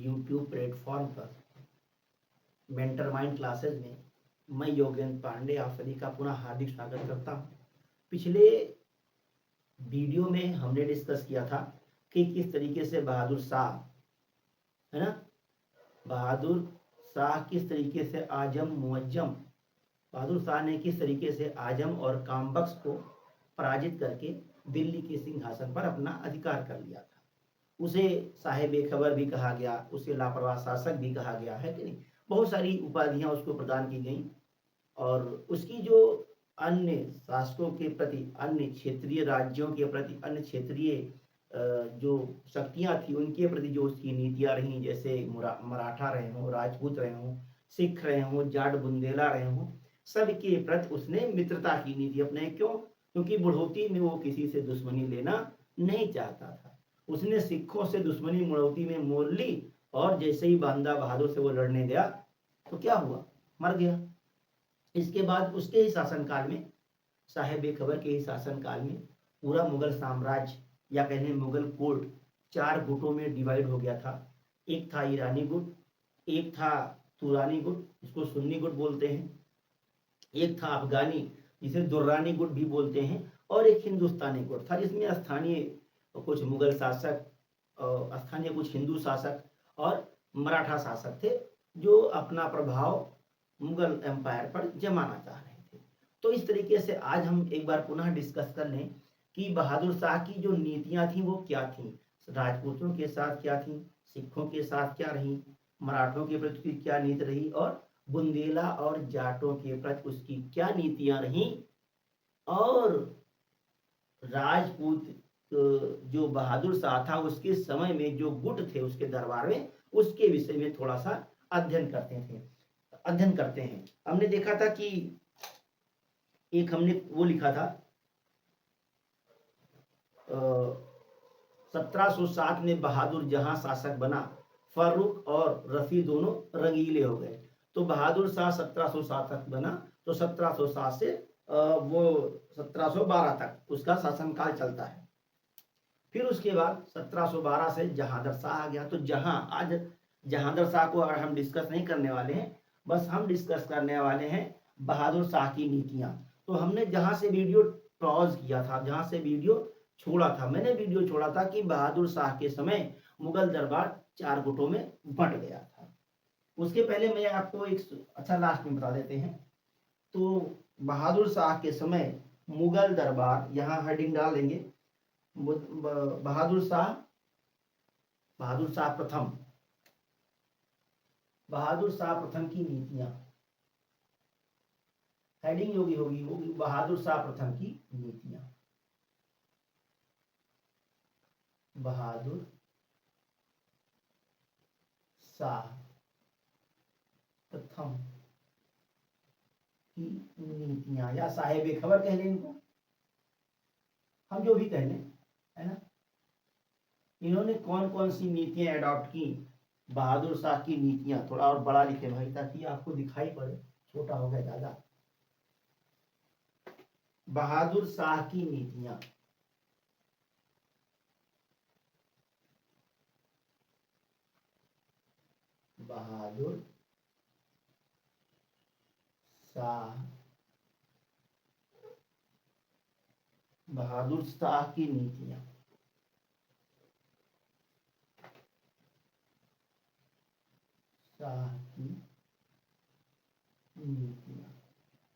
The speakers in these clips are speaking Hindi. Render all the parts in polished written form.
यूट्यूब प्लेटफॉर्म पर मेंटर माइंड क्लासेस में मैं योगेंद्र पांडे आप सभी का पुनः हार्दिक स्वागत करता हूं। पिछले वीडियो में हमने डिस्कस किया था कि किस तरीके से बहादुर शाह, है ना, बहादुर शाह किस तरीके से बहादुर शाह ने किस तरीके से आजम और कामबख्श को पराजित करके दिल्ली के सिंहासन पर अपना अधिकार कर लिया था। उसे साहेब बेखबर भी कहा गया, उसे लापरवाह शासक भी कहा गया, है कि नहीं। बहुत सारी उपाधियां उसको प्रदान की गई और उसकी जो अन्य शासकों के प्रति, अन्य क्षेत्रीय राज्यों के प्रति, अन्य क्षेत्रीय जो शक्तियां थी उनके प्रति जो उसकी नीतियां रहीं, जैसे मराठा रहे हों, राजपूत रहे हों, सिख रहे हों, जाट बुंदेला रहे हों, सबके प्रति उसने मित्रता की नीति अपनाई। क्यों? क्योंकि बुढ़ौती में वो किसी से दुश्मनी लेना नहीं चाहता था। उसने सिखों से दुश्मनी मुड़ौती में मोल ली और जैसे ही बांदा बहादुर से वो लड़ने गया तो क्या हुआ? मर गया। इसके बाद उसके ही शासनकाल में, साहेब बेखबर के ही शासनकाल में पूरा मुगल साम्राज्य या कहने मुगल कोर्ट 4 गुटों में डिवाइड हो गया था। एक था ईरानी गुट, एक था तुरानी गुट, इसको सुन्नी गुट बोलते हैं, एक था अफगानी जिसे दुर्रानी गुट भी बोलते हैं, और एक हिंदुस्तानी गुट था जिसमें स्थानीय कुछ मुगल शासक, स्थानीय कुछ हिंदू शासक और मराठा शासक थे जो अपना प्रभाव मुगल एम्पायर पर जमाना चाह रहे थे। तो इस तरीके से आज हम एक बार पुनः डिस्कस कर लें कि बहादुर शाह की जो नीतियां थी वो क्या थी, राजपूतों के साथ क्या थी, सिखों के साथ क्या रही, मराठों के प्रति क्या नीति रही और बुंदेला और जाटों के प्रति उसकी क्या नीतियां रही, और राजपूत जो बहादुर शाह था उसके समय में जो गुट थे उसके दरबार में, उसके विषय में थोड़ा सा अध्ययन करते हैं। हमने देखा था कि एक हमने वो लिखा था 1707 में बहादुर जहां शासक बना, फारूक और रफी दोनों रंगीले हो गए। तो बहादुर शाह 1707 तक बना, तो 1707 से वो 1712 तक उसका शासनकाल चलता है। फिर उसके बाद 1712 से जहांगीर शाह आ गया। तो आज जहांगीर शाह को हम डिस्कस नहीं करने वाले हैं, बस हम डिस्कस करने वाले हैं बहादुर शाह की नीतियां। तो हमने जहां से वीडियो पॉज किया था, जहां से वीडियो छोड़ा था, मैंने वीडियो छोड़ा था कि बहादुर शाह के समय मुगल दरबार 4 गुटों में बंट गया था। उसके पहले मैं आपको एक अच्छा लास्ट में बता देते हैं। तो बहादुर शाह के समय मुगल दरबार, यहाँ हेडिंग डाल देंगे, बहादुर शाह प्रथम, बहादुर शाह प्रथम की नीतियां, हेडिंग होगी बहादुर शाह प्रथम की नीतियां। बहादुर शाह प्रथम की नीतियां, या साहेब खबर कह लें इनको, हम जो भी कह लें, है ना। इन्होंने कौन कौन सी नीतियां अडॉप्ट की? बहादुर शाह की नीतियां, थोड़ा और बड़ा लिखे भाई ताकि आपको दिखाई पड़े, छोटा हो गया ज्यादा। बहादुर शाह की नीतियां, बहादुर शाह की नीतियां, शाह की नीतियां।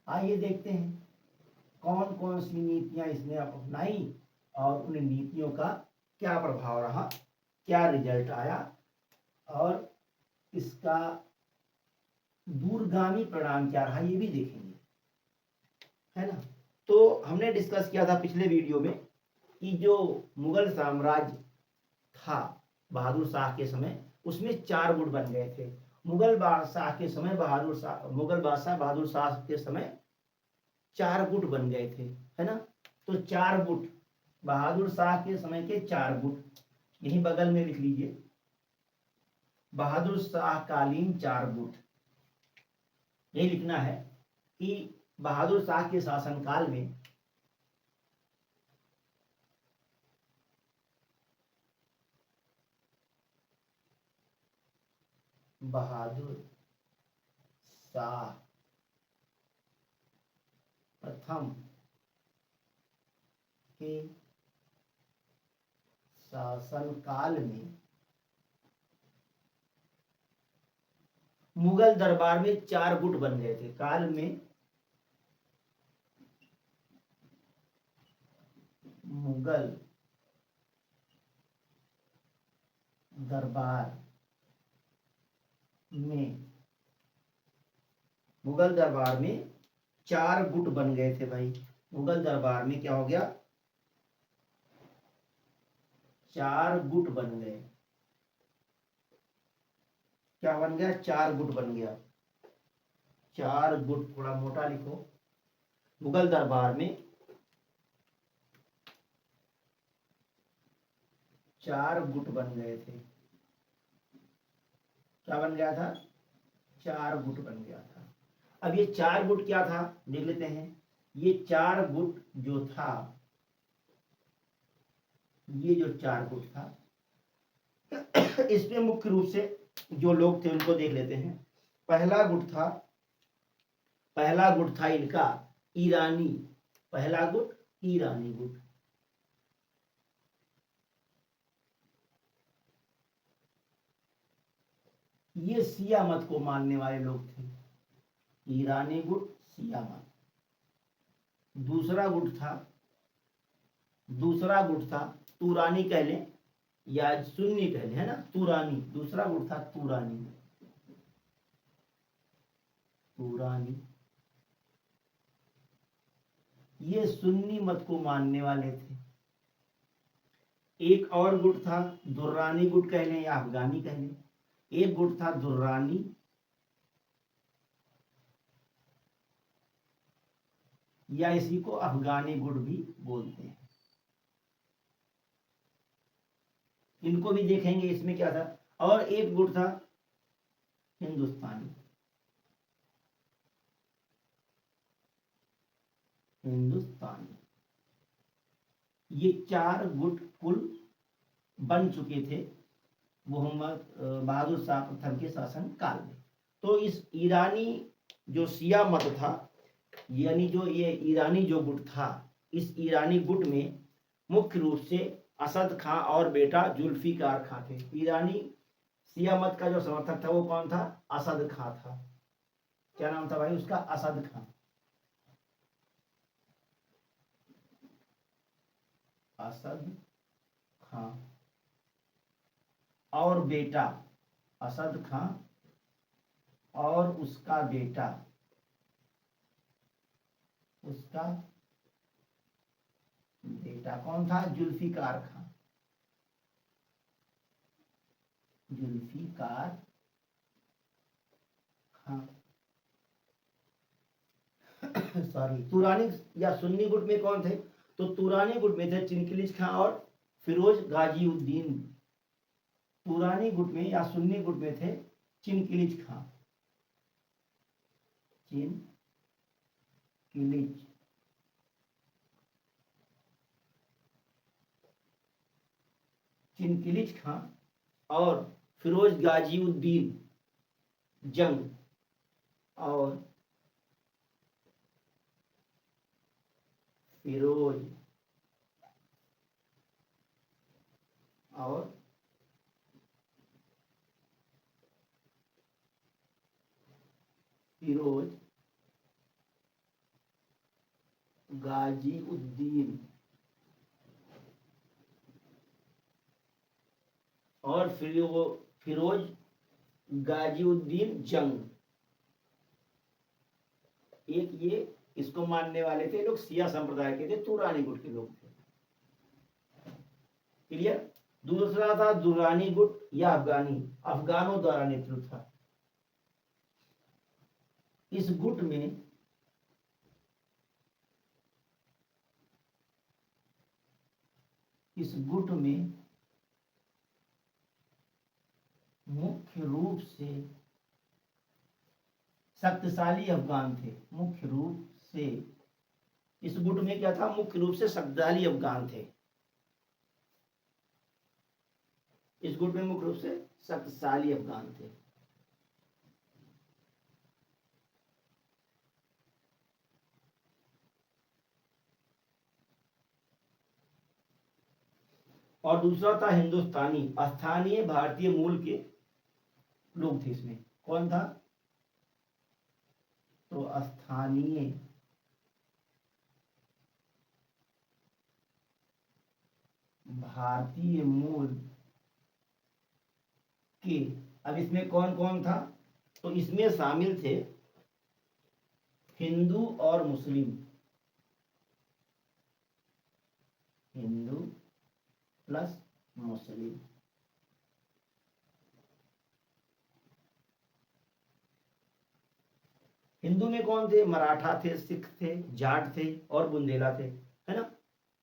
आइए देखते हैं कौन कौन सी नीतियां इसने अपनाई और उन नीतियों का क्या प्रभाव रहा, क्या रिजल्ट आया और इसका दूरगामी परिणाम क्या रहा, ये भी देखेंगे, है ना। तो हमने डिस्कस किया था पिछले वीडियो में कि जो मुगल साम्राज्य था बहादुर शाह के समय, उसमें 4 गुट बन गए थे। मुगल बादशाह के समय मुगल बादशाह बहादुर शाह के समय 4 गुट बन गए थे, है ना। तो 4 गुट, बहादुर शाह के समय के 4 गुट, यही बगल में लिख लीजिए, बहादुर शाह कालीन 4 गुट। ये लिखना है कि बहादुर शाह के शासनकाल में बहादुर शाह प्रथम के शासनकाल में मुगल दरबार में 4 गुट बन गए थे। काल में मुगल दरबार में 4 गुट बन गए थे भाई। मुगल दरबार में क्या हो गया? 4 गुट बन गए। क्या बन गया? 4 गुट बन गया। 4 गुट, थोड़ा मोटा लिखो। मुगल दरबार में 4 गुट बन गए थे। क्या बन गया था? 4 गुट बन गया था। अब ये 4 गुट क्या था देख लेते हैं। ये 4 गुट जो था, ये जो 4 गुट था, इसमें मुख्य रूप से जो लोग थे उनको देख लेते हैं। पहला गुट था इनका ईरानी। पहला गुट ईरानी गुट। ये शिया मत को मानने वाले लोग थे। ईरानी गुट, शिया मत। दूसरा गुट था तुरानी कह लें या सुन्नी कह लें, है ना, तुरानी। दूसरा गुट था तुरानी। ये सुन्नी मत को मानने वाले थे। एक और गुट था दुर्रानी गुट कह लें या अफगानी कह लें। एक गुट था दुर्रानी, या इसी को अफगानी गुट भी बोलते हैं। इनको भी देखेंगे इसमें क्या था। और एक गुट था हिंदुस्तानी। ये 4 गुट कुल बन चुके थे मोहम्मद बहादुर शाह प्रथम के शासन काल में। तो इस ईरानी जो शिया मत था, यानी जो ये ईरानी जो गुट था, इस ईरानी गुट में मुख्य रूप से असद खां और बेटा जुल्फिकार खां थे। ईरानी शिया मत का जो समर्थक था वो कौन था? असद खां था। क्या नाम था भाई उसका? असद खां। असद खां और बेटा असद खां और उसका बेटा कौन था? जुल्फिकार खां। सॉरी, तुरानी या सुन्नी गुट में कौन थे? तो तुरानी गुट में थे चिनकिलिच खां और फिरोज गाजीउद्दीन। तुरानी गुट में या सुन्नी गुट में थे चिनकिलिच खां। चिनकिलिच खां और फिरोज गाजीउद्दीन जंग और फिरोज गाजीउद्दीन और फिरोज गाजीउद्दीन जंग। एक ये इसको मानने वाले थे लोग, शिया संप्रदाय के थे, तुरानी गुट के लोग थे। क्लियर? दूसरा था दुर्रानी गुट या अफगानी। अफगानों द्वारा नेतृत्व था। इस गुट में मुख्य रूप से शक्तिशाली अफगान थे। मुख्य रूप से इस गुट में क्या था? मुख्य रूप से शक्तिशाली अफगान थे। इस गुट में मुख्य रूप से शक्तिशाली अफगान थे। और दूसरा था हिंदुस्तानी, स्थानीय भारतीय मूल के लोग थे। इसमें कौन था? तो स्थानीय भारतीय मूल के। अब इसमें कौन कौन था? तो इसमें शामिल थे हिंदू और मुस्लिम, हिंदू प्लस मुस्लिम। हिंदू में कौन थे? मराठा थे, सिख थे, जाट थे और बुंदेला थे, है ना।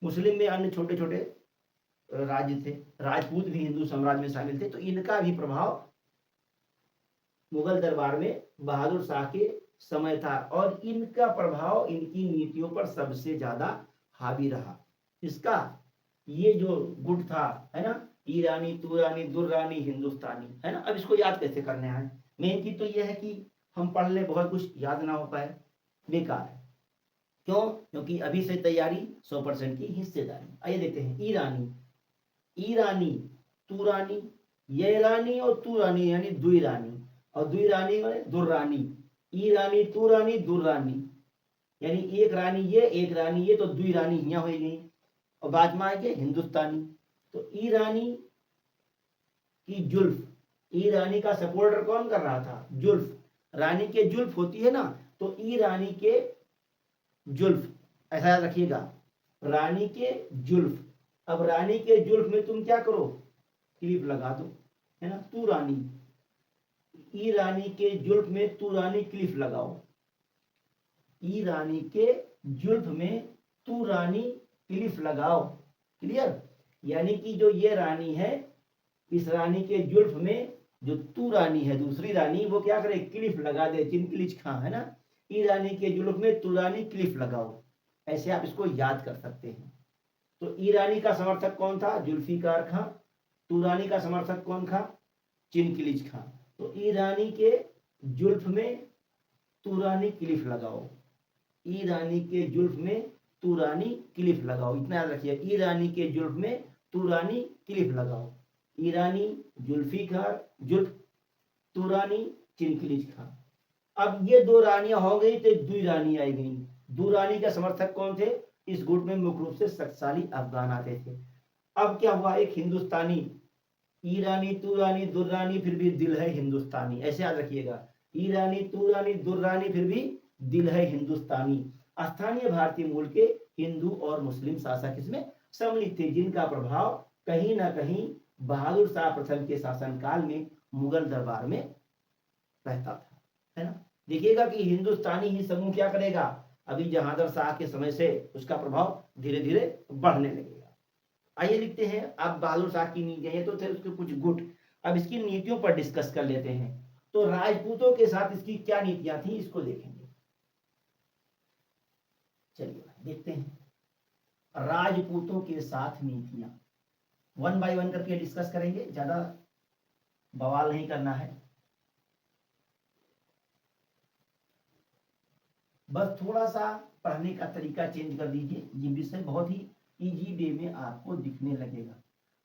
मुस्लिम में अन्य छोटे छोटे राज्य थे, राजपूत भी हिंदू साम्राज्य में शामिल थे। तो इनका भी प्रभाव मुगल दरबार में बहादुर शाह के समय था और इनका प्रभाव इनकी नीतियों पर सबसे ज्यादा हावी रहा। इसका ये जो गुट था, है ना, ईरानी, तुरानी, दुर्रानी, हिंदुस्तानी, है ना। अब इसको याद कैसे करने हैं? मेन चीज तो यह है कि हम पढ़ ले, बहुत कुछ याद ना हो पाए, बेकार है। क्यों? क्योंकि अभी से तैयारी 100% की हिस्सेदारी। आइए देखते हैं। ईरानी, ईरानी, तुरानी, ये रानी और तुरानी यानी दुई रानी, और दुई रानी माने दुर्रानी। ईरानी, तुरानी, दुर्रानी यानी एक रानी ये, एक रानी ये, तो दुई रानी यहाँ हो गई। और बाद में आएंगे हिंदुस्तानी। तो ईरानी की जुल्फ, ईरानी का सपोर्टर कौन कर रहा था? जुल्फ। रानी के जुल्फ होती है ना, तो ईरानी के जुल्फ, ऐसा याद रखिएगा, रानी के जुल्फ। अब रानी के जुल्फ में तुम क्या करो? क्लिप लगा दो, है ना। तू रानी, ईरानी के जुल्फ में तू रानी क्लिप लगाओ। ईरानी के जुल्फ में तू रानी क्लिप लगाओ। क्लियर? यानी कि जो ये रानी है, इस रानी के जुल्फ में जो तू रानी है, दूसरी रानी, वो क्या करे? क्लिप लगा दे, चिनक्लिच खां, है ना। ईरानी के जुल्फ में तू रानी क्लिप लगाओ। ऐसे आप इसको याद कर सकते हैं। तो ईरानी का समर्थक कौन था? जुल्फिकार खां। तुरानी का समर्थक कौन था? चिनक्लिच खां। तो ईरानी के जुल्फ में तुरानी क्लिफ लगाओ, ईरानी के जुल्फ में तुरानी क्लिफ लगाओ। इतना याद रखिए, ईरानी के जुल्फ में तुरानी क्लिफ लगाओ। ईरानी, जुल्फिकार, जुल्फ, तुरानी, चिनक्लिच खां। अब ये दो रानियां हो गई तो दुई रानी आई गई। दुरानी का समर्थक कौन थे? इस गुट में मुख्य रूप से शक्तिशाली अफगान आते थे। अब क्या हुआ? एक हिंदुस्तानी, ईरानी, तुरानी, दुर्रानी, फिर भी दिल है हिंदुस्तानी। ऐसे याद रखिएगा, ईरानी, तुरानी, दुर्रानी, फिर भी दिल है हिंदुस्तानी। स्थानीय भारतीय मूल के हिंदू और मुस्लिम शासक इसमें सम्मिलित थे, जिनका प्रभाव कहीं ना कहीं बहादुर शाह प्रथम के शासनकाल में मुगल दरबार में रहता था, है ना। देखिएगा कि हिंदुस्तानी ही समूह क्या करेगा? अभी जहांगीर शाह के समय से उसका प्रभाव धीरे धीरे बढ़ने लगेगा। आइए लिखते हैं। अब बहादुर शाह की नीतियां तो थे उसके कुछ गुट, अब इसकी नीतियों पर डिस्कस कर लेते हैं। तो राजपूतों के साथ इसकी क्या नीतियां थी, इसको देखेंगे। चलिए देखते हैं राजपूतों के साथ नीतियां, वन बाय वन करके डिस्कस करेंगे, ज्यादा बवाल नहीं करना है, बस थोड़ा सा पढ़ने का तरीका चेंज कर दीजिए। ये विषय बहुत ही इजी वे में आपको दिखने लगेगा,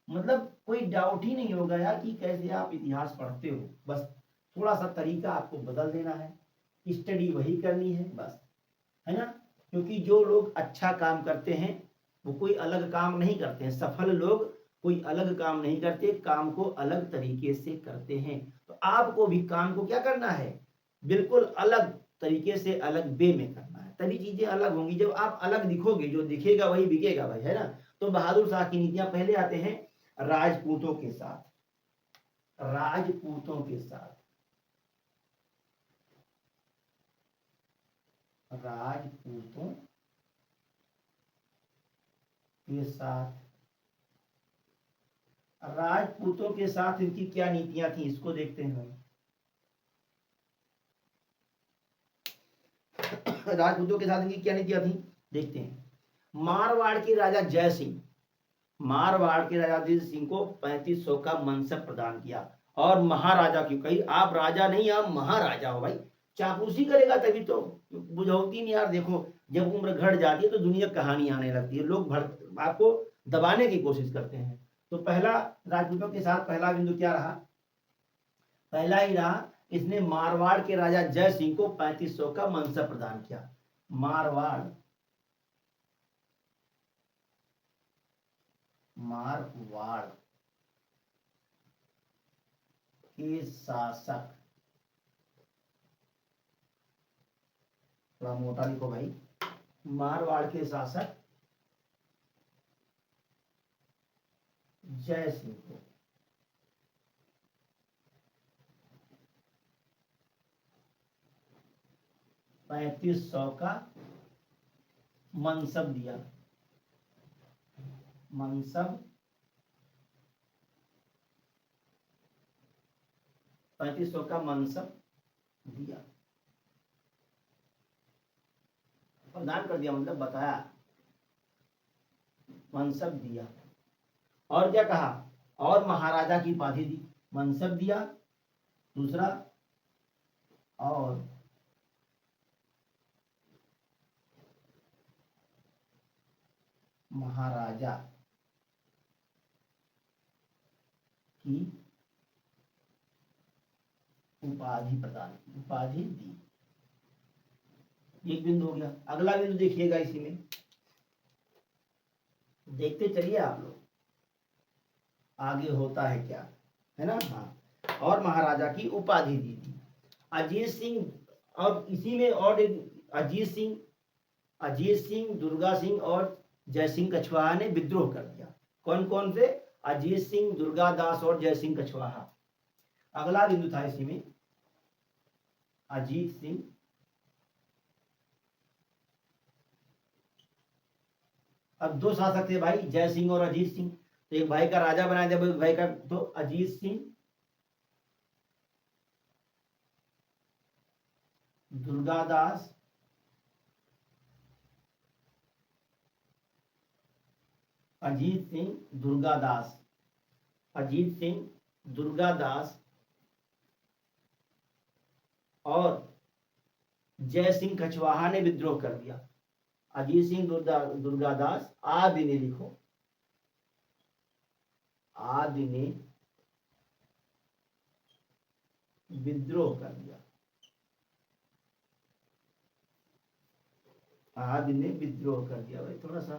मतलब कोई डाउट ही नहीं होगा यार कि कैसे आप इतिहास पढ़ते हो। बस थोड़ा सा तरीका आपको बदल देना है, स्टडी वही करनी है बस, है ना। क्योंकि जो लोग अच्छा काम करते हैं वो कोई अलग काम नहीं करते हैं, सफल लोग कोई अलग काम नहीं करते, काम को अलग तरीके से करते हैं। तो आपको भी काम को क्या करना है? बिल्कुल अलग तरीके से, अलग वे में करना है, तभी चीजें अलग होंगी। जब आप अलग दिखोगे, जो दिखेगा वही बिकेगा भाई, है ना। तो बहादुर शाह की नीतियां, पहले आते हैं राजपूतों के साथ। राजपूतों के साथ, राजपूतों के साथ, राजपूतों के साथ इनकी क्या नीतियां थी, इसको देखते हैं। राजपूतों के साथ इनकी क्या नीतियां थी, देखते हैं। मारवाड़ के राजा जय सिंह, मारवाड़ के राजा जय सिंह को 3500 का मनसब प्रदान किया और महाराजा क्यों कही? आप राजा नहीं, आप महाराजा हो भाई। चापलूसी करेगा तभी तो, बुझौती नहीं यार। देखो जब उम्र घट जाती है तो दुनिया कहानी आने लगती है, लोग आपको दबाने की कोशिश करते हैं। तो पहला राजपूतों के साथ पहला बिंदु क्या रहा? पहला ही रहा, इसने मारवाड़ के राजा जय सिंह को 3500 का मनसब प्रदान किया। मारवाड़ के शासक, थोड़ा मोटा लिखो भाई, मारवाड़ के शासक जय सिंह को 3500 का मनसब दिया। मनसब 3500 का मनसब दिया, प्रदान कर दिया मतलब बताया, मनसब दिया। और क्या कहा? और महाराजा की उपाधि दी। मनसब दिया, दूसरा और महाराजा की उपाधि प्रदान की, उपाधि दी। एक बिंदु हो गया। अगला बिंदु देखिएगा, इसी में देखते चलिए आप लोग आगे होता है क्या, है ना। हाँ, और महाराजा की उपाधि दी थी। अजीत सिंह, और इसी में और एक अजीत सिंह, दुर्गा सिंह और जय सिंह कछवाहा ने विद्रोह कर दिया। कौन कौन से? अजीत सिंह, दुर्गा दास और जय सिंह कछवाहा। अगला बिंदु था इसी में, अजीत सिंह, अब दो शासक थे भाई, जय सिंह और अजीत सिंह, तो एक भाई का राजा बनाया था, एक भाई का, तो अजीत सिंह, दुर्गादास, अजीत सिंह, दुर्गादास, अजीत सिंह, दुर्गादास और जय सिंह कछवाहा ने विद्रोह कर दिया। अजीत सिंह, दुर्गादास आदि ने, लिखो, आदि ने विद्रोह कर दिया। आदि ने विद्रोह कर दिया। भाई थोड़ा सा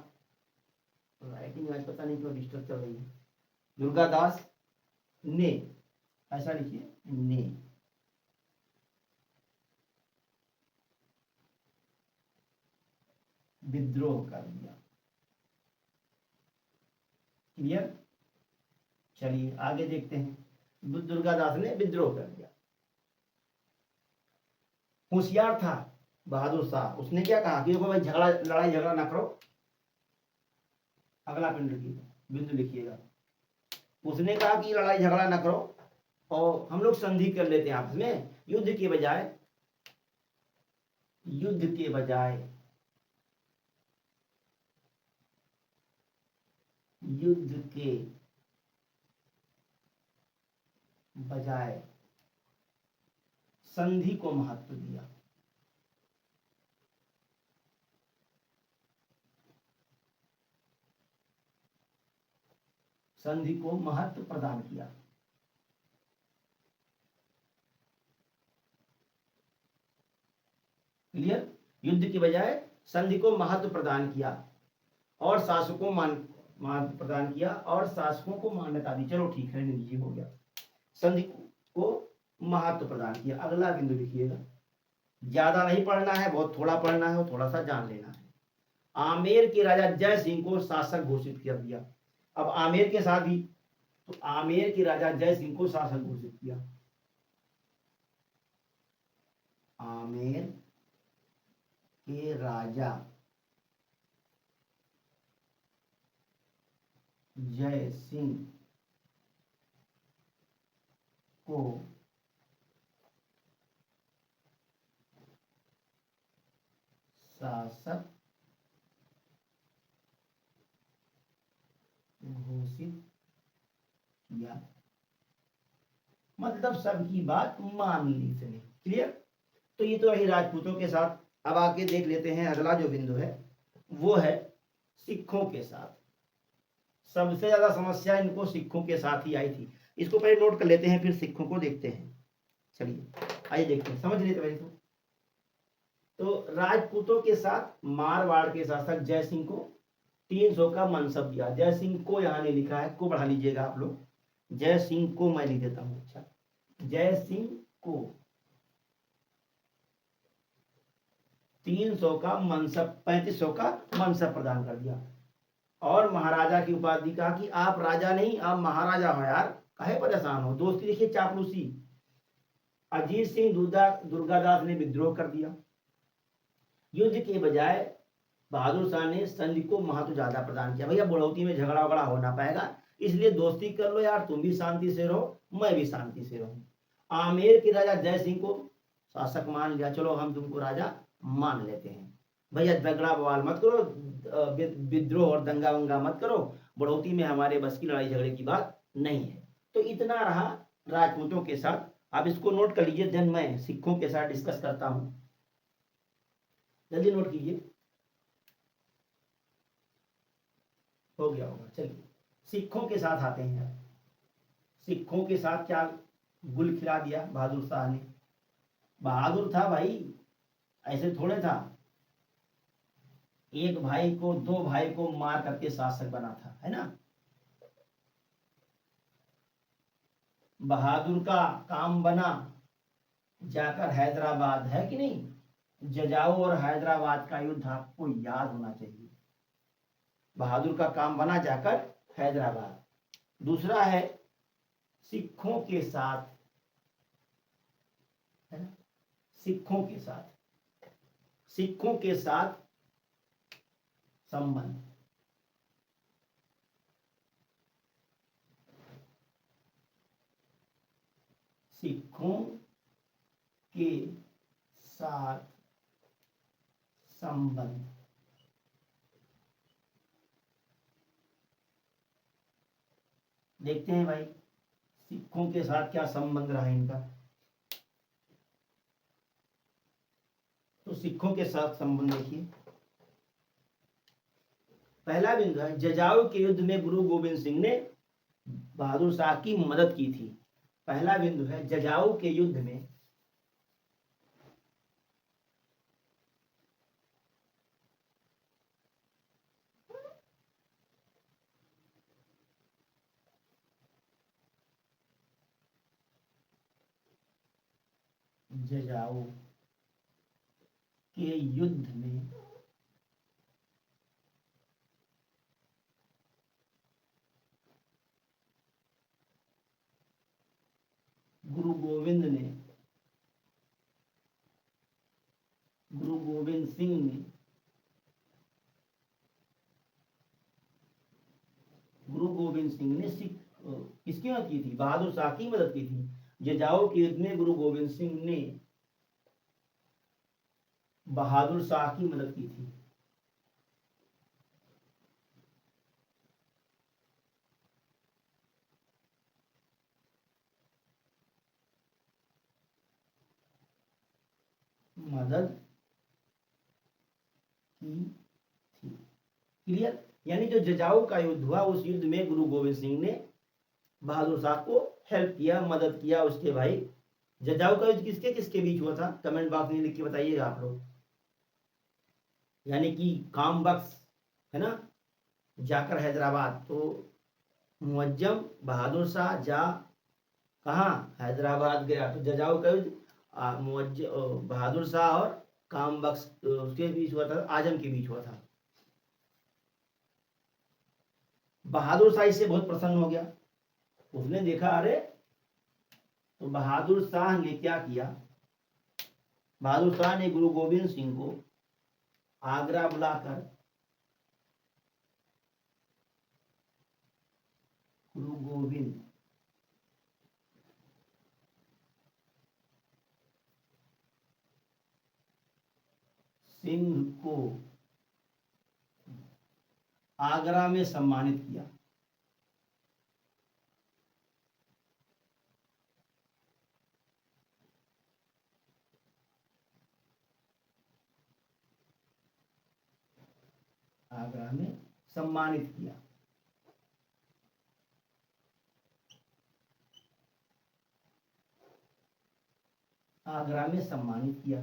राइटिंग आज पता नहीं क्यों डिस्टर्ब चल रही है। दुर्गादास ने, ऐसा लिखिए, ने विद्रोह कर दिया। क्लियर? चलिए आगे देखते हैं। दुर्गादास ने विद्रोह कर दिया। होशियार था बहादुर शाह, उसने क्या कहा कि भाई झगड़ा, लड़ाई झगड़ा ना करो। अगला बिंदु लिखिएगा। उसने कहा कि लड़ाई झगड़ा ना करो और हम लोग संधि कर लेते हैं आपस में, युद्ध के बजाय, युद्ध के बजाय, युद्ध के बजाय संधि को महत्व दिया। संधि को महत्व प्रदान किया। क्लियर? युद्ध की बजाय संधि को महत्व प्रदान किया और शासकों महत्व प्रदान किया और शासकों को मान्यता दी। चलो ठीक है, ये हो गया, संधि को महत्व प्रदान किया। अगला बिंदु लिखिएगा, ज्यादा नहीं पढ़ना है, बहुत थोड़ा पढ़ना है और थोड़ा सा जान लेना है। आमेर के राजा जय सिंह को शासक घोषित कर दिया। अब आमेर के साथ ही, तो आमेर के राजा जय सिंह को शासक घोषित किया। आमेर के राजा जय सिंह को शासक घोषित किया। मतलब सबकी बात मान ली इसने। क्लियर? तो ये तो रही राजपूतों के साथ। अब आके देख लेते हैं अगला जो बिंदु है, वो है सिखों के साथ। सबसे ज्यादा समस्या इनको सिखों के साथ ही आई थी। इसको पहले नोट कर लेते हैं, फिर सिखों को देखते हैं। चलिए आइए देखते हैं, समझ लेते हैं। तो राजपूतों के साथ मारवाड़ के शासक जय सिंह को 300 का मनसब दिया। जय सिंह को यहाँ नहीं लिखा है, को बढ़ा लीजिएगा आप लोग, जय सिंह को मैं लिख देता हूँ। अच्छा, जय सिंह को 300 का मनसब, 3500 का मनसब प्रदान कर दिया। और महाराजा की उपाधि कहा कि आप राजा नहीं, आप महाराजा हो यार, काहे परेशान हो। दोस्ती देखिए, चापलूसी। अजीत सिंह दुर्गादास ने विद्रोह कर दिया। युद्ध के बजाय बहादुर शाह ने संधि को महत्व ज्यादा प्रदान किया। भैया बढ़ोती में झगड़ा वगड़ा हो ना पाएगा, इसलिए दोस्ती कर लो यार, तुम भी शांति से रहो, मैं भी शांति से रहूं। आमेर के राजा जय सिंह को शासक मान लिया, चलो हम तुमको राजा मान लेते हैं। भैया झगड़ा बवाल मत करो, विद्रोह और दंगा वंगा मत करो, बढ़ोती में हमारे बस की लड़ाई झगड़े की बात नहीं है। तो इतना रहा राजपूतों के साथ। आप इसको नोट कर लीजिए, देन मैं सिखों के साथ डिस्कस करता हूं। जल्दी नोट कीजिए, हो गया होगा। चलिए सिखों के साथ आते हैं। सिखों के साथ क्या गुल खिला दिया बहादुर शाह ने। बहादुर था भाई, ऐसे थोड़े था। एक भाई को, दो भाई को मार करके शासक बना था, है ना। बहादुर का काम बना जाकर हैदराबाद, है कि नहीं। जजाऊ और हैदराबाद का युद्ध आपको याद होना चाहिए। बहादुर का काम बना जाकर हैदराबाद। दूसरा है सिखों के साथ, है ना, सिखों के साथ, सिखों के साथ संबंध। सिखों के साथ संबंध। देखते हैं भाई सिखों के साथ क्या संबंध रहा इनका। तो सिखों के साथ संबंध देखिए, पहला बिंदु है जजाऊ के युद्ध में गुरु गोविंद सिंह ने बहादुर शाह की मदद की थी। पहला बिंदु है जजाऊ के युद्ध में जजाऊ के युद्ध में गुरु गोविंद सिंह ने सिख किसकी मदद की थी, बहादुर शाह की मदद की थी। जजाऊ के युद्ध में गुरु गोविंद सिंह ने बहादुर शाह की मदद की थी। मदद की थी। क्लियर। यानी जो जजाऊ का युद्ध हुआ, उस युद्ध में गुरु गोविंद सिंह ने बहादुर शाह को हेल्प किया, मदद किया उसके भाई। जजाऊ का युद्ध किसके किसके बीच हुआ था, कमेंट बॉक्स में लिख के बताइएगा आप लोग। यानी कि काम बख्श, है ना, जाकर हैदराबाद। तो मुअज्जम बहादुर शाह जा कहाँ, हैदराबाद गया। तो जजाऊ का युद्ध बहादुर शाह और काम बख्श उसके बीच हुआ था, आजम के बीच हुआ था। बहादुर शाह इससे बहुत प्रसन्न हो गया। उसने देखा अरे, तो बहादुर शाह ने क्या किया, बहादुर शाह ने गुरु गोविंद सिंह को आगरा बुलाकर गुरु गोविंद सिंह को आगरा में सम्मानित किया। आगरा में सम्मानित किया। आगरा में सम्मानित किया,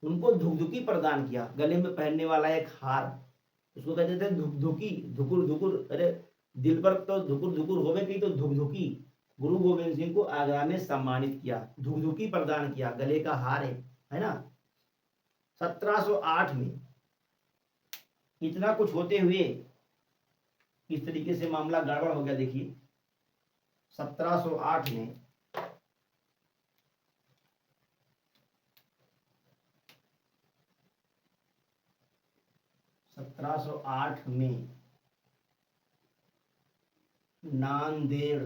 उनको धुकधुकी प्रदान किया, गले में पहनने वाला एक हार, उसको कहते थे धुकधुकी, धुकुर धुकुर, अरे दिल पर तो धुकुर धुकुर होवे की तो धुकधुकी। गुरु गोविंद सिंह को आगरा में सम्मानित किया, धुकधुकी प्रदान किया, गले का हार है ना। 1708 में इतना कुछ होते हुए किस तरीके से मामला गड़बड़ हो गया देखिए। 1708 में 1708 में नांदेड़,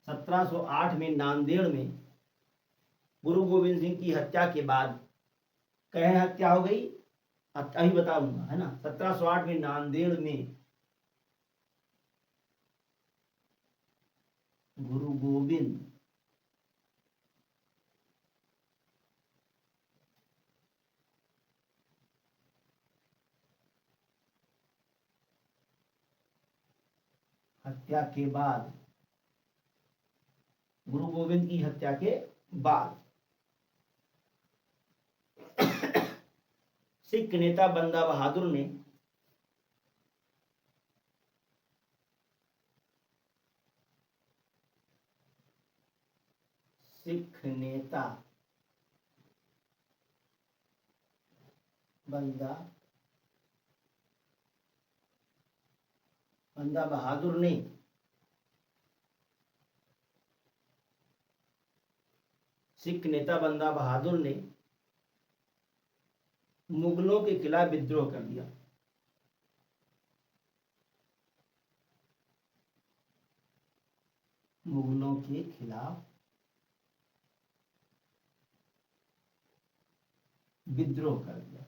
1708 में नांदेड़ में गुरु गोविंद सिंह की हत्या के बाद, कहे हत्या हो गई अभी बता दूंगा, है ना। 1708 में नांदेड़ में गुरु गोविंद हत्या के बाद, गुरु गोविंद की हत्या के बाद सिख नेता बंदा बहादुर ने सिख नेता बंदा बहादुर ने सिख नेता बंदा बहादुर ने मुगलों के खिलाफ विद्रोह कर दिया। मुगलों के खिलाफ विद्रोह कर दिया।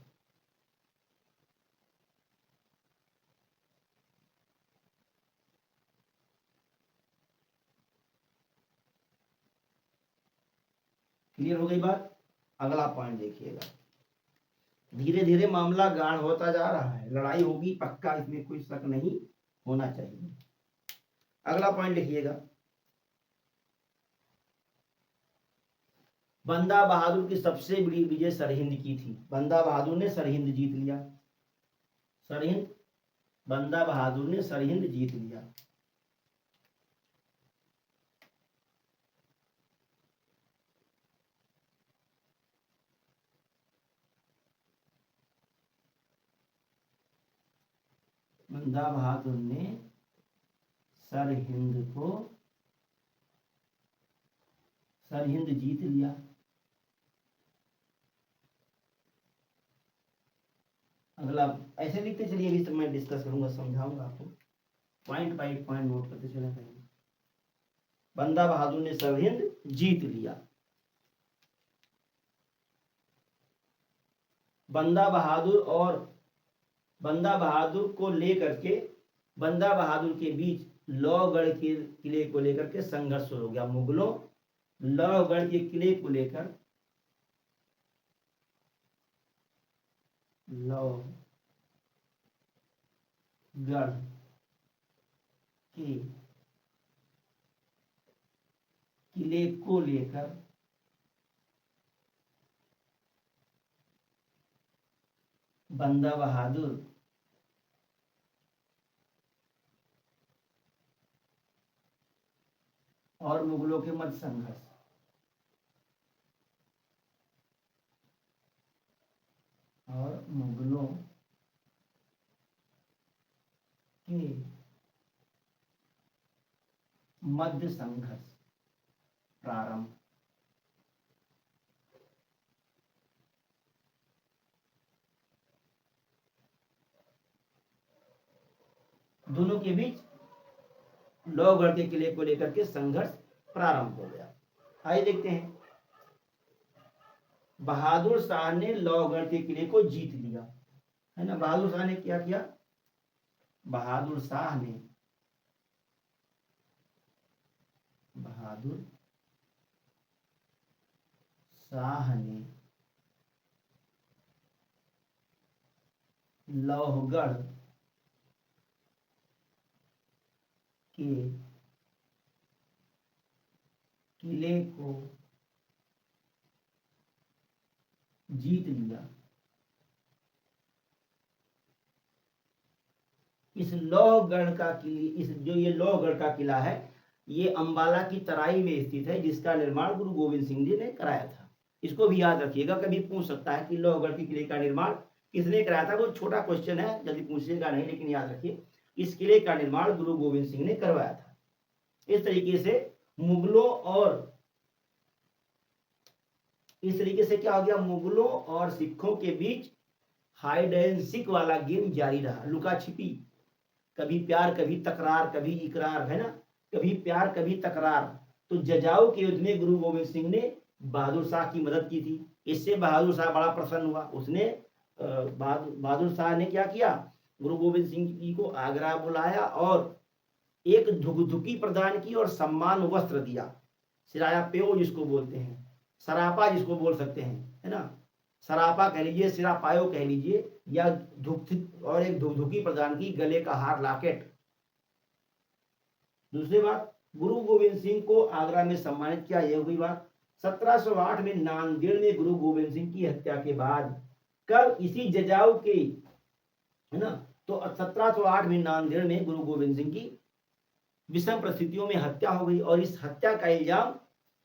क्लियर हो गई बात। अगला पॉइंट देखिएगा, धीरे धीरे मामला गाढ़ होता जा रहा है, लड़ाई होगी पक्का, इसमें कोई शक नहीं होना चाहिए। अगला पॉइंट लिखिएगा, बंदा बहादुर की सबसे बड़ी विजय सरहिंद की थी। बंदा बहादुर ने सरहिंद जीत लिया, सरहिंद, बंदा बहादुर ने सरहिंद जीत लिया। बंदा बहादुर ने सरहिंद जीत लिया। अगला ऐसे लिखते चलिए, अभी मैं डिस्कस करूंगा, समझाऊंगा आपको, पॉइंट बाय पॉइंट नोट करते चले जाएंगे। बंदा बहादुर ने सरहिंद जीत लिया। बंदा बहादुर को लेकर के, बंदा बहादुर के बीच लौहगढ़ के किले को लेकर के संघर्ष हो गया। मुगलों लौहगढ़ के किले को लेकर, लौहगढ़ के किले को लेकर बंदा बहादुर और मुगलों के मध्य संघर्ष, और मुगलों के मध्य संघर्ष प्रारंभ। दोनों के बीच लौहगढ़ के किले को लेकर के संघर्ष प्रारंभ हो गया। आइए देखते हैं, बहादुर शाह ने लौहगढ़ के किले को जीत लिया, है ना। बहादुर शाह ने क्या किया, बहादुर शाह ने लौहगढ़ के किले को जीत लिया। इस लौहगढ़ का किला, इस जो ये लौहगढ़ का किला है, ये अंबाला की तराई में स्थित है, जिसका निर्माण गुरु गोविंद सिंह जी ने कराया था। इसको भी याद रखिएगा, कभी पूछ सकता है कि लौहगढ़ के किले का निर्माण किसने कराया था। वो छोटा क्वेश्चन है, जल्दी पूछिएगा नहीं, लेकिन याद रखिए इस किले का निर्माण गुरु गोविंद सिंह ने करवाया था। इस तरीके से मुगलों और इस तरीके से क्या हो गया, मुगलों और सिखों के बीच हाइड एंड सीक वाला गेम जारी रहा, लुका छिपी, कभी प्यार कभी तकरार, कभी इकरार, है ना, कभी प्यार कभी तकरार। तो जजाऊ के युद्ध में गुरु गोविंद सिंह ने बहादुर शाह की मदद की थी। इससे बहादुर शाह बड़ा प्रसन्न हुआ। उसने बहादुर शाह ने क्या किया, गुरु गोविंद सिंह जी को आगरा बुलाया और एक धुकधुकी प्रदान की और सम्मान वस्त्र दिया, सिराया पेओ जिसको बोलते हैं, सरापा जिसको बोल सकते हैं, है ना, सरापा कह लीजिए, सिरापायो कह लीजिए, या और एक धुकधुकी प्रदान की, गले का हार, लॉकेट। दूसरी बात, गुरु गोविंद सिंह को आगरा में सम्मानित किया, यह हुई बात। 1708 में नांदेड़ में गुरु गोविंद सिंह की हत्या के बाद, कब, इसी जजाऊ के, है ना, तो 1708 में नांदेड़ में गुरु गोविंद सिंह की विषम परिस्थितियों में हत्या हो गई, और इस हत्या का इल्जाम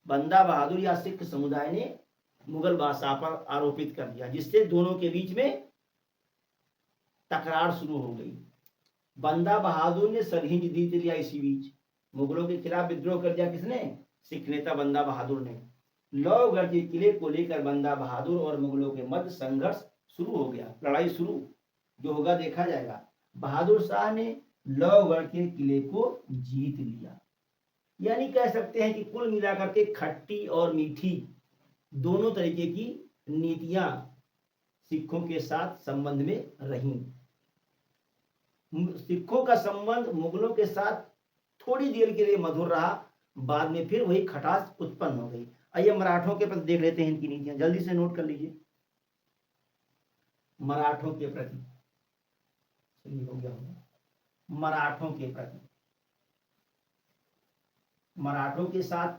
बंदा बहादुर या सिख समुदाय ने मुगल बादशाह पर आरोपित कर दिया, जिससे दोनों के बीच में तकरार शुरू हो गई। बंदा बहादुर ने सरहिंद जीत लिया, इसी बीच मुगलों के खिलाफ विद्रोह कर दिया। किसने, सिख नेता बंदा बहादुर ने। लौहगढ़ के किले को लेकर बंदा बहादुर और मुगलों के मध्य संघर्ष शुरू हो गया, लड़ाई शुरू, जो होगा देखा जाएगा। बहादुर शाह ने लौहगढ़ के किले को जीत लिया। यानी कह सकते हैं कि कुल मिलाकर के खट्टी और मीठी दोनों तरीके की नीतियां सिखों के साथ संबंध में रहीं। सिखों का संबंध मुगलों के साथ थोड़ी देर के लिए मधुर रहा, बाद में फिर वही खटास उत्पन्न हो गई। आइए मराठों के प्रति देख लेते हैं इनकी नीतियां, जल्दी से नोट कर लीजिए। मराठों के प्रति, हो गया होगा, मराठों के प्रति, मराठों के साथ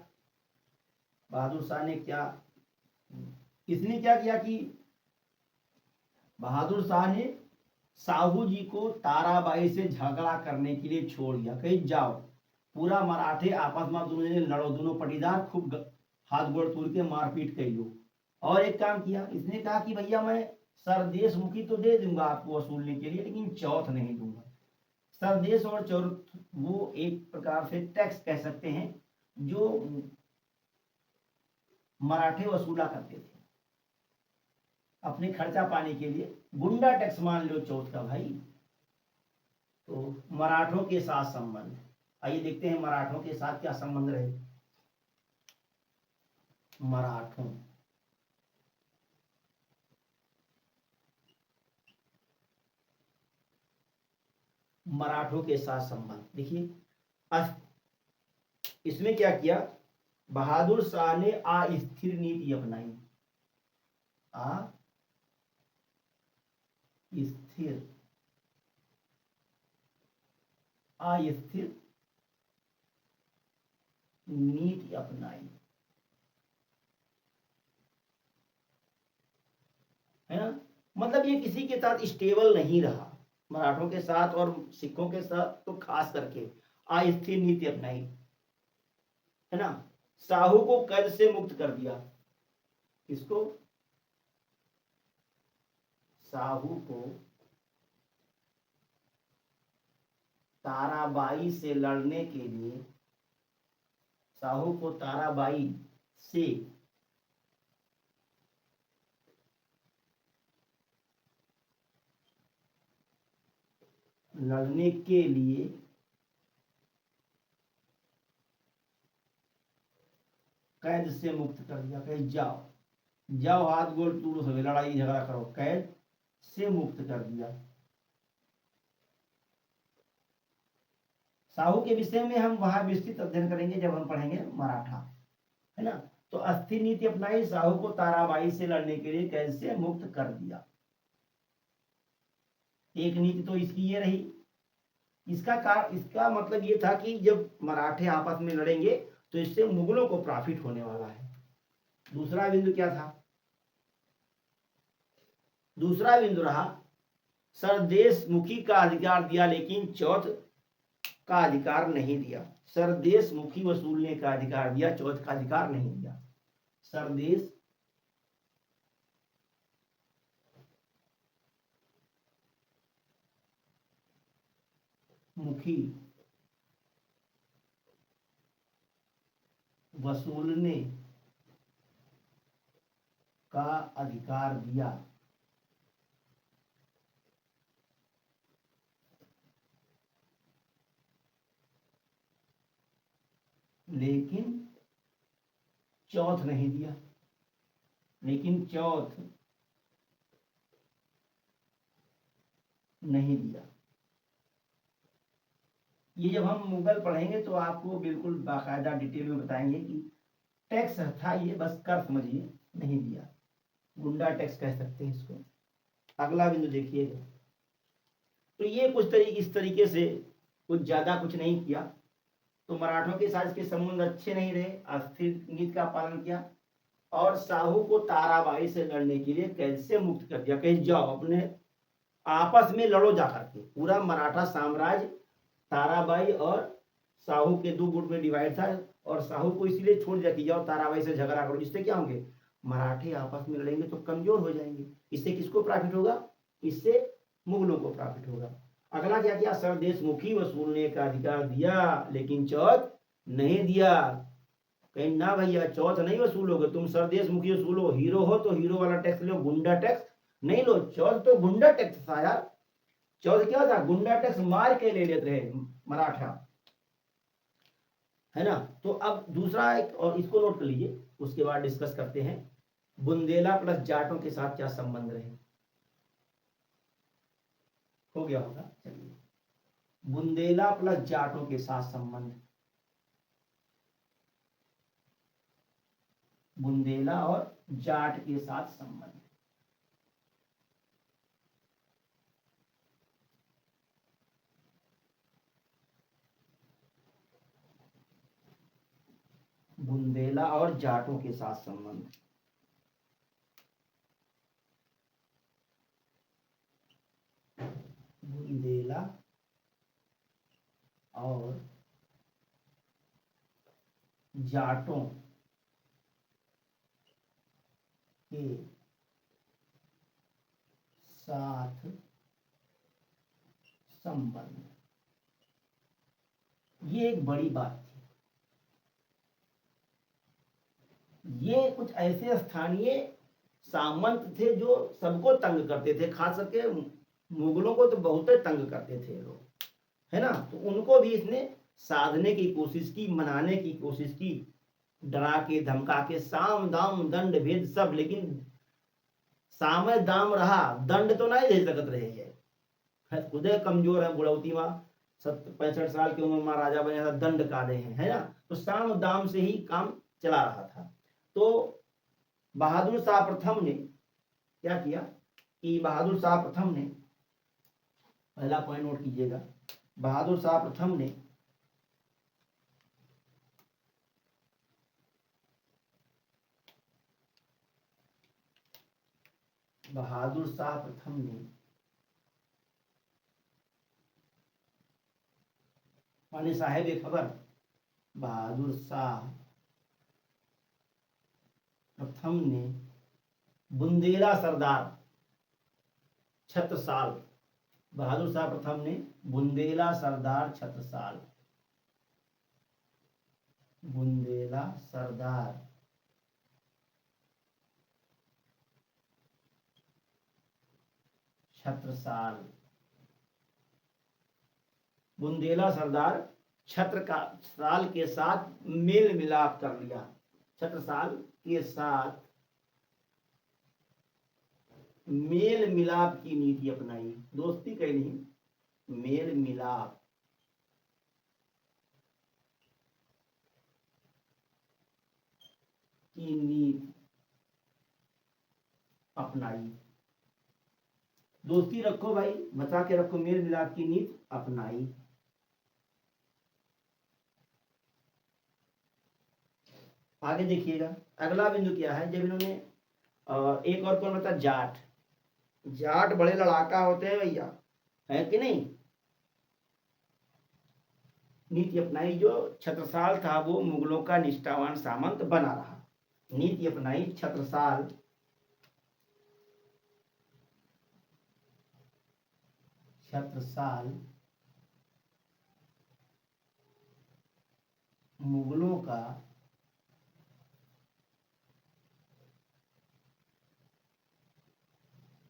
बहादुर शाह ने क्या, इसने क्या किया कि बहादुर शाह ने साहू जी को ताराबाई से झगड़ा करने के लिए छोड़ दिया, कहीं जाओ, पूरा मराठे आपस में दोनों ने लड़ो, दोनों पटीदार खूब हाथ गोड़ तोड़ के मारपीट कर लो। और एक काम किया, इसने कहा कि भैया मैं सरदेश मुखी तो दे दूंगा आपको वसूलने के लिए, लेकिन चौथ नहीं दूंगा। सरदेश और चौथ वो एक प्रकार से टैक्स कह सकते हैं जो मराठे वसूला करते थे अपने खर्चा पाने के लिए, गुंडा टैक्स मान लो चौथ का भाई। तो मराठों के साथ संबंध, आइए देखते हैं मराठों के साथ क्या संबंध रहे। मराठों के साथ संबंध देखिए, इसमें क्या किया, बहादुर शाह ने अस्थिर नीति अपनाई, अस्थिर नीति अपनाई, है ना, मतलब ये किसी के साथ स्टेबल नहीं रहा, मराठों के साथ और सिखों के साथ तो खास करके अस्थिर नीति अपनाई, है ना। साहू को कैद से मुक्त कर दिया, किसको, साहू को ताराबाई से लड़ने के लिए, साहू को ताराबाई से लड़ने के लिए कैद से मुक्त कर दिया, कहीं जाओ जाओ हाथ गोल तोड़ो, सभी लड़ाई झगड़ा करो, कैद से मुक्त कर दिया। साहू के विषय में हम वहां विस्तृत अध्ययन करेंगे जब हम पढ़ेंगे मराठा, है ना। तो अस्थिर नीति अपनाई, साहू को ताराबाई से लड़ने के लिए कैद से मुक्त कर दिया। एक नीति तो इसकी ये रही। इसका मतलब ये था कि जब मराठे आपस में लड़ेंगे तो इससे मुगलों को प्रॉफिट होने वाला है। दूसरा बिंदु क्या था, दूसरा बिंदु रहा, सरदेशमुखी का अधिकार दिया लेकिन चौथ का अधिकार नहीं दिया। सरदेशमुखी वसूलने का अधिकार दिया, चौथ का अधिकार नहीं दिया। सरदेश मुखी वसूलने का अधिकार दिया, लेकिन चौथ नहीं दिया। लेकिन चौथ नहीं दिया। ये जब हम मुगल पढ़ेंगे तो आपको बिल्कुल बाकायदा डिटेल में बताएंगे कि टैक्स था ये, बस कर समझिए, नहीं दिया। गुंडा टैक्स कह सकते हैं इसको। अगला बिंदु देखिएगा। तो ये कुछ इस तरीके से कुछ ज्यादा कुछ नहीं किया। तो मराठों के साथ इसके संबंध अच्छे नहीं रहे, अस्थिर नीति का पालन किया और शाहू को ताराबाई से लड़ने के लिए कैसे मुक्त कर दिया, कहीं जाओ अपने आपस में लड़ो जाकर के। पूरा मराठा साम्राज्य ताराबाई और शाहू के दो गुट में डिवाइड था और शाहू को इसलिए छोड़ दिया कि जाओ ताराबाई से झगड़ा करो, जिससे क्या होंगे, मराठे आपस में लड़ेंगे तो कमजोर हो जाएंगे। इससे किसको प्रॉफिट होगा, इससे मुगलों को प्रॉफिट होगा। अगला क्या किया, सरदेशमुखी वसूलने का अधिकार दिया लेकिन चौथ नहीं दिया। कहीं ना भैया चौथ नहीं वसूलोगे तुम, सरदेशमुखी वसूलो, हीरो हो तो हीरो वाला टैक्स लो, गुंडा टैक्स नहीं लो। चौथ तो गुंडा टैक्स था यार। चौथ क्या था, गुंडा टैक्स मार के ले लेते रहे मराठा, है ना। तो अब दूसरा एक और इसको नोट कर लीजिए, उसके बाद डिस्कस करते हैं बुंदेला प्लस जाटों के साथ क्या संबंध रहे। हो गया होगा, चलिए। बुंदेला प्लस जाटों के साथ संबंध, बुंदेला और जाट के साथ संबंध। बुंदेला और जाटों के साथ संबंध। बुंदेला और जाटों के साथ संबंध, ये एक बड़ी बात थी। ये कुछ ऐसे स्थानीय सामंत थे जो सबको तंग करते थे, खास करके मुगलों को तो बहुत तंग करते थे लोग, है ना। तो उनको भी इसने साधने की कोशिश की, मनाने की कोशिश की, डरा के धमका के, साम दाम दंड भेद सब, लेकिन साम दाम रहा, दंड तो नहीं दे सकत रहे है। खुद कमजोर है, बुढ़ौती माँ 65 साल की उम्र में राजा बने, दंड का दे है ना। तो साम दाम से ही काम चला रहा था। तो बहादुर शाह प्रथम ने क्या किया कि बहादुर शाह प्रथम ने, पहला पॉइंट नोट कीजिएगा, बहादुर शाह प्रथम ने बहादुर शाह प्रथम ने माने साहेब खबर बहादुर शाह प्रथम ने बुंदेला सरदार छत्रसाल, बहादुर शाह प्रथम ने बुंदेला सरदार छत्रसाल, बुंदेला सरदार छत्रसाल, बुंदेला सरदार छत्रसाल के साथ मेल मिलाप कर लिया, छत्रसाल के साथ मेल मिलाप की नीति अपनाई। दोस्ती कहीं नहीं, मेल मिलाप की नीति अपनाई। दोस्ती रखो भाई, बचा के रखो, मेल मिलाप की नीति अपनाई। आगे देखिएगा, अगला बिंदु क्या है, जब इन्होंने एक और कौन बता, जाट, जाट बड़े लड़ाका होते हैं भैया, है कि नहीं। नीति अपनाई, जो छत्रसाल था वो मुगलों का निष्ठावान सामंत बना रहा। नीति अपनाई छत्रसाल मुगलों का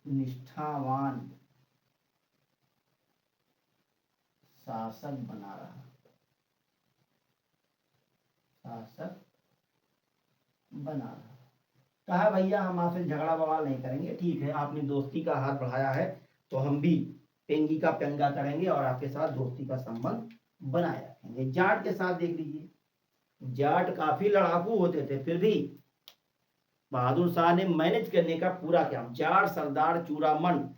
निष्ठावान शासक बना रहा। कहा भैया हम आपसे झगड़ा बवाल नहीं करेंगे, ठीक है, आपने दोस्ती का हाथ बढ़ाया है तो हम भी पेंगी का पेंगा करेंगे और आपके साथ दोस्ती का संबंध बनाए रखेंगे। जाट के साथ देख लीजिए, जाट काफी लड़ाकू होते थे, फिर भी बहादुर शाह ने मैनेज करने का पूरा किया। जाट सरदार चूड़ामन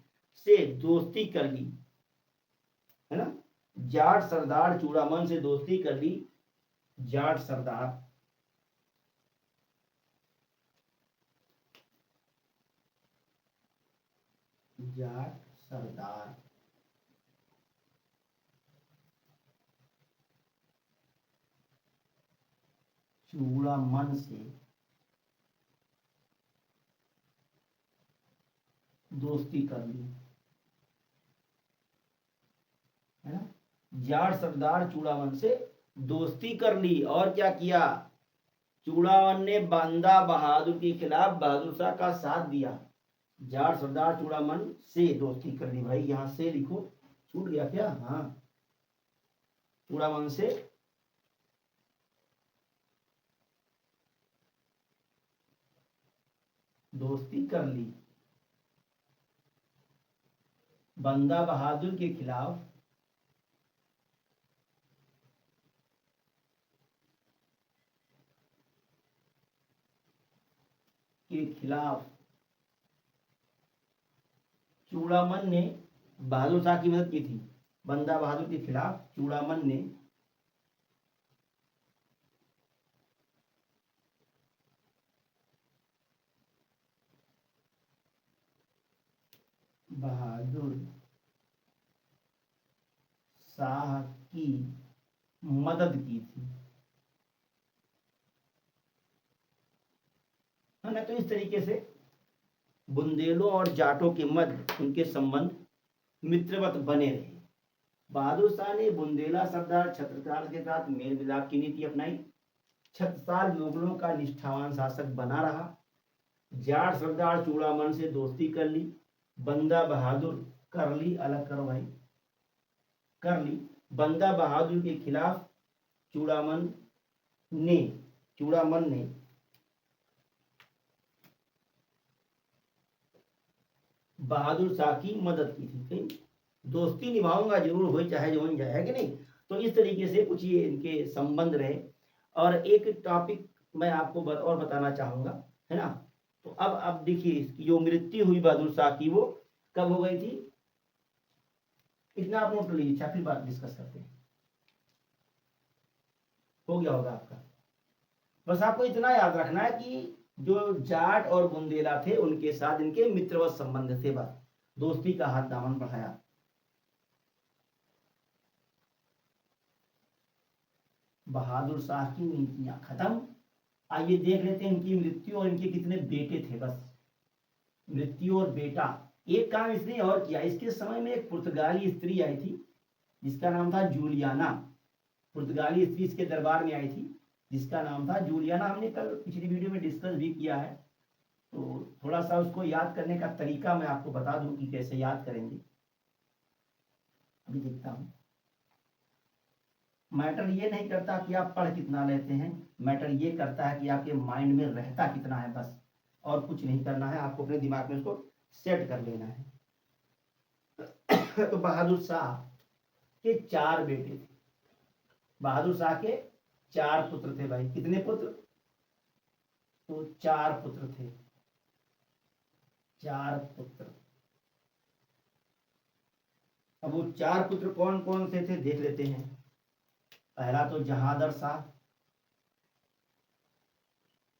से दोस्ती कर ली, है ना। जाट सरदार चूड़ामन से दोस्ती कर ली। जाट सरदार चूड़ामन से दोस्ती कर ली, है ना। जाट सरदार चूड़ामन से दोस्ती कर ली और क्या किया, चूड़ामन ने बांदा बहादुर के खिलाफ बहादुर शाह का साथ दिया। जाट सरदार चूड़ामन से दोस्ती कर ली, भाई यहां से लिखो, छूट गया क्या, हाँ, चूड़ामन से दोस्ती कर ली, बंदा बहादुर के खिलाफ चूड़ामन ने बहादुर शाह की मदद की थी। बंदा बहादुर के खिलाफ चूड़ामन ने बहादुर शाह की मदद की थी, है ना। तो इस तरीके से बुंदेलों और जाटों के मध्य उनके संबंध मित्रवत बने रहे। बहादुर शाह ने बुंदेला सरदार छत्रसाल के साथ मेल मिलाप की नीति अपनाई। छत्रसाल मुगलों का निष्ठावान शासक बना रहा। जाट सरदार चूड़ामन से दोस्ती कर ली। बंदा बहादुर कर ली, अलग करो भाई, कर ली। बंदा बहादुर के खिलाफ चूड़ामन ने बहादुर शाह की मदद की थी। कहीं दोस्ती निभाऊंगा जरूर, हो चाहे जो जाए, है कि नहीं। तो इस तरीके से कुछ ये इनके संबंध रहे। और एक टॉपिक मैं आपको और बताना चाहूंगा, है ना। तो अब देखिए, इसकी जो मृत्यु हुई बहादुर शाह की, वो कब हो गई थी, इतना आप नोट लीजिए, अच्छा फिर बात डिस्कस करते हैं। हो गया होगा आपका। बस आपको इतना याद रखना है कि जो जाट और बुंदेला थे उनके साथ इनके मित्रवत संबंध थे, बस दोस्ती का हाथ दामन बढ़ाया। बहादुर शाह की नीतियां खत्म। आइए देख लेते हैं इनकी मृत्यु और इनके कितने बेटे थे। बस मृत्यु और बेटा, एक काम इसने और किया, इसके समय में एक पुर्तगाली स्त्री आई थी जिसका नाम था जूलियाना। पुर्तगाली स्त्री इसके दरबार में आई थी जिसका नाम था जूलियाना। हमने कल पिछली वीडियो में डिस्कस भी किया है, तो थोड़ा सा उसको याद करने का तरीका मैं आपको बता दूं कि कैसे याद करेंगे। अभी देखता हूं। मैटर ये नहीं करता कि आप पढ़ कितना लेते हैं, मैटर ये करता है कि आपके माइंड में रहता कितना है, बस। और कुछ नहीं करना है, आपको अपने दिमाग में उसको सेट कर लेना है। तो बहादुर शाह के 4 बेटे थे। बहादुर शाह के 4 पुत्र थे भाई। कितने पुत्र, तो 4 पुत्र थे, 4 पुत्र। अब वो 4 पुत्र कौन कौन से थे देख लेते हैं। पहला तो जहादर शाह,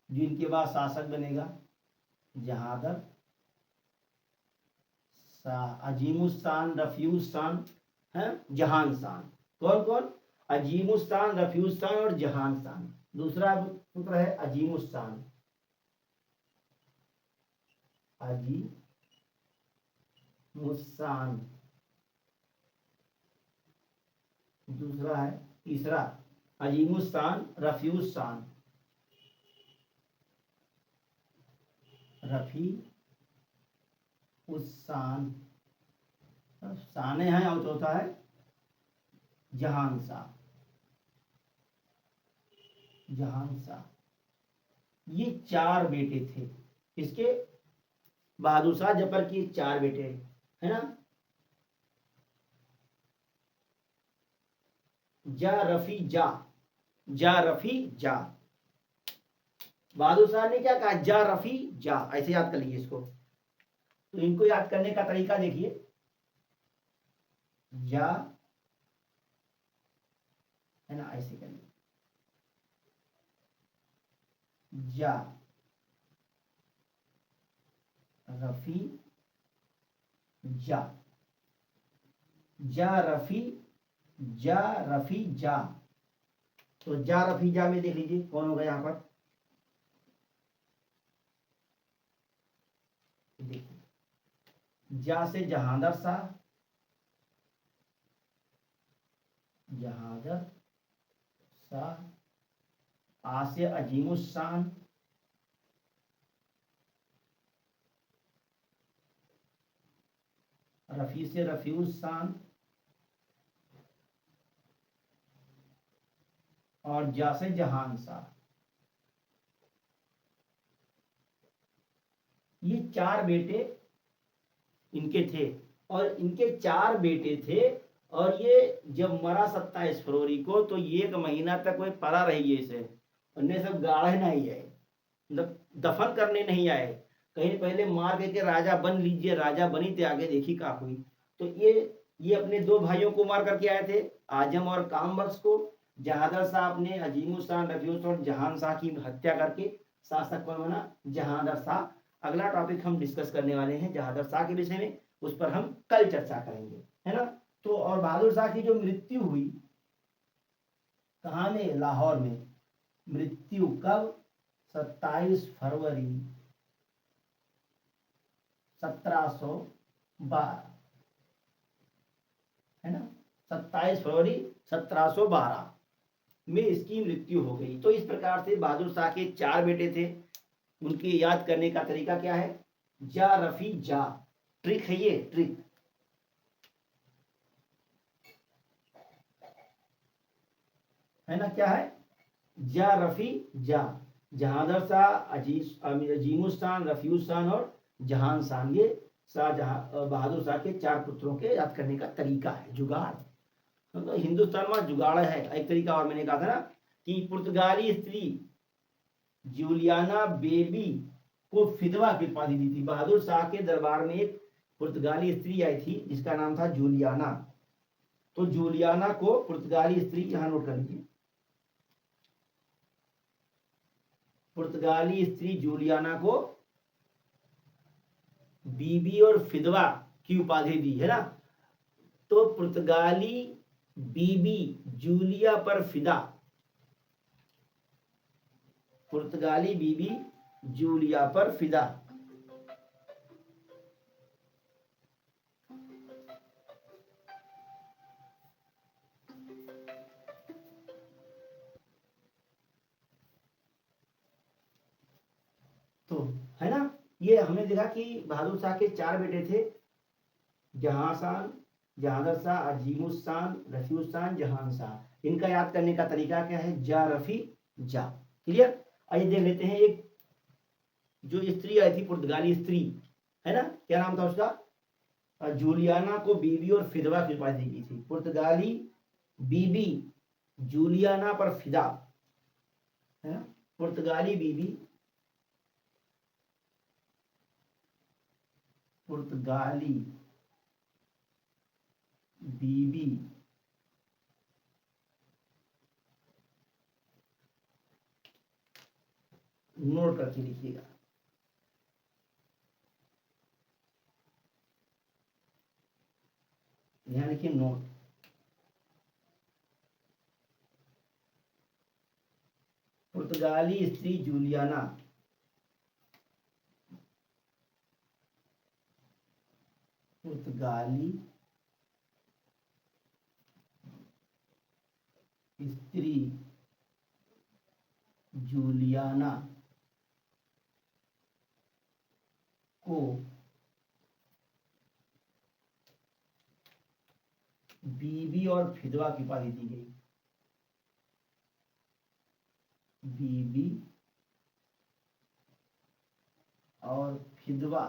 जो इनके बाद शासक बनेगा, जहादर शाह, अजीमुस्तान, रफीउस्तान है, जहानशान। कौन कौन? अजीमुस्तान, रफीउस्तान और जहानशान। दूसरा पुत्र है अजीमुस्तान, अजीमुस्तान। दूसरा है, तीसरा अजीमुस्तान, रफीउस्तान, रफी उस्सान, शाने हैं। और चौथा है जहानशाह, जहानशाह। ये चार बेटे थे इसके, बहादुर शाह जफर के चार बेटे है ना। जा रफी जा, जा रफी जा। बहादुर शाह ने क्या कहा? जा रफी जा। ऐसे याद कर लीजिए इसको। तो इनको याद करने का तरीका देखिए, जा है ना, ऐसे करिए, जा रफी जा, जा रफी जा, रफी जा। तो जा रफी जा में देख लीजिए कौन होगा यहां पर। देखिए, जा से जहांदर शाह, जहांदर शाह। आ से अजीमुस्तान, रफी से रफीउस्तान, और जा से जहानशाह। ये चार बेटे इनके थे, और इनके चार बेटे थे। और ये जब मरा 27 फरवरी को, तो ये 1 महीना तक कोई पड़ा रही है इसे, उन्हें सब गाढ़े नहीं आए, मतलब दफन करने नहीं आए। कहीं पहले मार के राजा बन लीजिए, राजा बनी थे, आगे देखी का हुई। तो ये अपने दो भाइयों को मार करके आए थे, आजम और काम बख्श को। जहादर शाह अपने अजीमुस्तान, रफीउस्तान और जहान शाह की हत्या करके शासक कौन बना? जहादर शाह। अगला टॉपिक हम डिस्कस करने वाले हैं जहादर शाह के विषय में, उस पर हम कल चर्चा करेंगे, है ना। तो और बहादुर शाह की जो मृत्यु हुई कहाँ में? लाहौर में। मृत्यु कब? 27 फरवरी 1712, है ना। 27 फरवरी 1712 में इसकी मृत्यु हो गई। तो इस प्रकार से बहादुर शाह के चार बेटे थे, उनकी याद करने का तरीका क्या है? जा रफी जा। ट्रिक है ये, ट्रिक है ना। क्या है? जा रफी जा। जहांदर शाह, अजीमुस्तान, रफीउस्तान और जहानशान, ये शाहजहां बहादुर शाह के चार पुत्रों के याद करने का तरीका है। जुगाड़, मतलब हिंदुस्तान में जुगाड़ है। एक तरीका और मैंने कहा था ना कि पुर्तगाली स्त्री जूलियाना बेबी को फिदवा की उपाधि दी थी। बहादुर शाह के दरबार में एक पुर्तगाली स्त्री आई थी जिसका नाम था जूलियाना। तो जूलियाना को पुर्तगाली स्त्री, यहां नोट कर लीजिए, पुर्तगाली स्त्री जूलियाना को बीबी और फिदवा की उपाधि दी, है ना। तो पुर्तगाली बीबी जूलिया पर फिदा, पुर्तगाली बीबी जूलिया पर फिदा। तो है ना, ये हमने देखा कि बहादुर शाह के चार बेटे थे, जहांशान, जहांदर शाह, अजीमुस्तान, रफीउस्तान, जहानशाह। इनका याद करने का तरीका क्या है? जा रफी जा। क्लियर। आइए देख लेते हैं, एक जो स्त्री आई थी, पुर्तगाली स्त्री, है ना, क्या नाम था उसका? जूलियाना को बीबी और फिदवा की उपाधि दी थी। पुर्तगाली बीबी जूलियाना पर फिदा, है ना। पुर्तगाली बीबी, पुर्तगाली बीबी नोट करके लिखिएगा। यहाँ लिखिए नोट। पुर्तगाली स्त्री जूलियाना पुर्तगाली स्त्री जूलियाना को बीबी और फिदवा की उपाधि दी गई। बीबी और फिदवा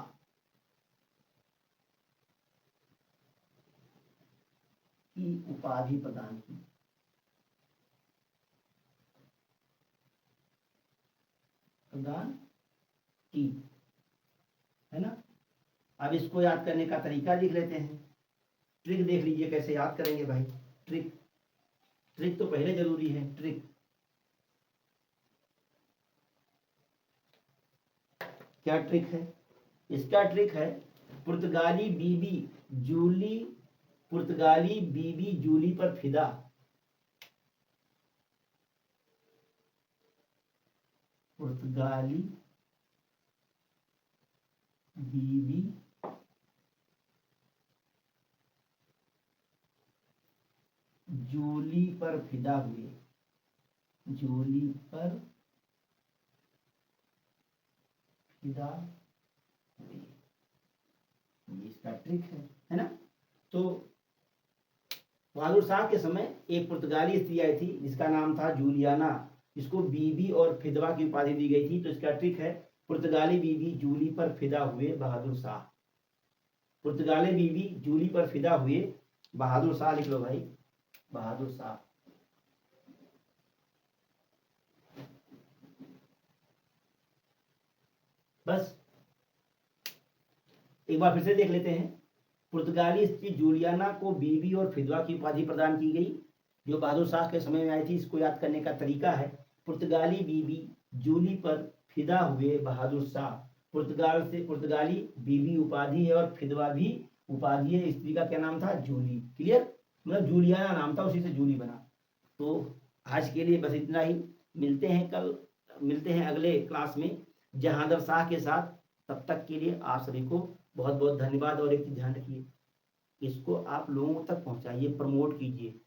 की उपाधि प्रदान की। प्रदान की, है ना। अब इसको याद करने का तरीका लिख लेते हैं। ट्रिक देख लीजिए कैसे याद करेंगे भाई। ट्रिक ट्रिक तो पहले जरूरी है। ट्रिक क्या ट्रिक है इसका? ट्रिक है पुर्तगाली बीबी जूली, पुर्तगाली बीबी जूली पर फिदा। पुर्तगाली बीबी जूली पर फिदा हुए। जूली पर फिदा हुए, ये इसका ट्रिक है ना। तो बहादुर शाह के समय एक पुर्तगाली स्त्री आई थी जिसका नाम था जूलियाना, जिसको बीबी और फिदवा की उपाधि दी गई थी। तो इसका ट्रिक है पुर्तगाली बीबी जूली पर फिदा हुए बहादुर शाह। पुर्तगाली बीबी जूली पर फिदा हुए बहादुर शाह। लिख लो भाई, बहादुर शाह। बस एक बार फिर से देख लेते हैं। पुर्तगाली स्त्री जूलियाना को बीबी और फिदवा की उपाधि प्रदान की गई जो बहादुर शाह के समय में आई थी। इसको याद करने का तरीका है पुर्तगाली बीबी जूली पर फिदा हुए बहादुर शाह। पुर्तगाल से पुर्तगाली बीबी उपाधि है और फिदवा भी उपाधि है। स्त्री का क्या नाम था? जूली। क्लियर, मतलब जूलियाना नाम था, उसी से जूली बना। तो आज के लिए बस इतना ही। मिलते हैं कल, मिलते हैं अगले क्लास में जहांगीर शाह के साथ। तब तक के लिए आप सभी को बहुत बहुत धन्यवाद। और एक चीज ध्यान रखिए, इसको आप लोगों तक पहुंचाइए, प्रमोट कीजिए।